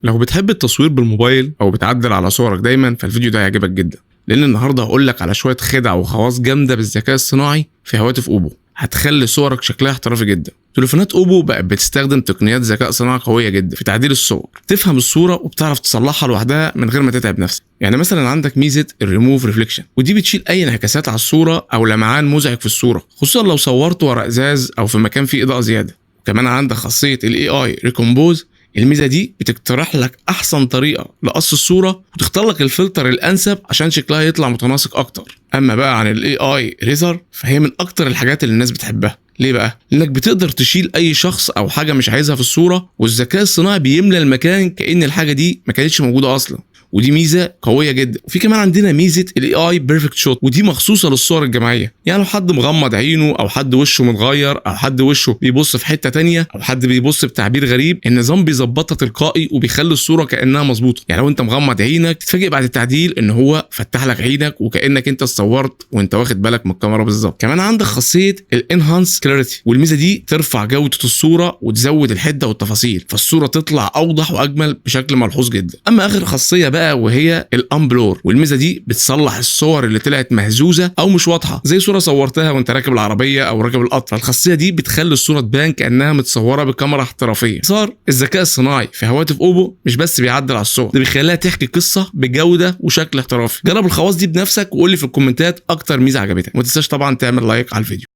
لو بتحب التصوير بالموبايل او بتعدل على صورك دايما فالفيديو ده هيعجبك جدا، لان النهارده هقول لك على شويه خدع وخواص جامده بالذكاء الصناعي في هواتف اوبو هتخلي صورك شكلها احترافي جدا. تليفونات اوبو بقت بتستخدم تقنيات ذكاء صناعي قويه جدا في تعديل الصور، تفهم الصوره وبتعرف تصلحها لوحدها من غير ما تتعب نفسك. يعني مثلا عندك ميزه الريموف ريفليكشن، ودي بتشيل اي انعكاسات على الصوره او لمعان مزعج في الصوره، خصوصا لو صورت ورا ازاز او في مكان فيه اضاءه زياده. كمان عندك خاصيه الاي اي ريكومبوز، الميزه دي بتقترح لك احسن طريقه لقص الصوره وتختار لك الفلتر الانسب عشان شكلها يطلع متناسق اكتر. اما بقى عن الاي اي ريزر فهي من اكتر الحاجات اللي الناس بتحبها. ليه بقى؟ لانك بتقدر تشيل اي شخص او حاجه مش عايزها في الصوره، والذكاء الصناعي بيملى المكان كأن الحاجه دي ما كانتش موجوده اصلا، ودي ميزه قويه جدا. وفي كمان عندنا ميزه الاي اي بيرفكت شوت، ودي مخصوصه للصور الجماعيه. يعني لو حد مغمض عينه او حد وشه متغير او حد وشه بيبص في حته تانية او حد بيبص بتعبير غريب، النظام بيظبطها تلقائي وبيخلي الصوره كانها مظبوطه. يعني لو انت مغمض عينك تتفاجئ بعد التعديل ان هو فتح لك عينك وكانك انت اتصورت وانت واخد بالك من الكاميرا بالظبط. كمان عندك خاصيه الانهانس كلاريتي، والميزه دي ترفع جوده الصوره وتزود الحده والتفاصيل، فالصوره تطلع اوضح واجمل بشكل ملحوظ جدا. اما اخر خاصيه بقى وهي الامبلور، والميزه دي بتصلح الصور اللي طلعت مهزوزه او مش واضحه، زي صوره صورتها وانت راكب العربيه او راكب القطر. الخاصيه دي بتخلي الصوره تبان كانها متصوره بكاميرا احترافيه. صار الذكاء الصناعي في هواتف اوبو مش بس بيعدل على الصور، ده بيخليها تحكي قصه بجوده وشكل احترافي. جرب الخواص دي بنفسك وقول لي في الكومنتات اكتر ميزه عجبتك. وما تنساش طبعا تعمل لايك على الفيديو.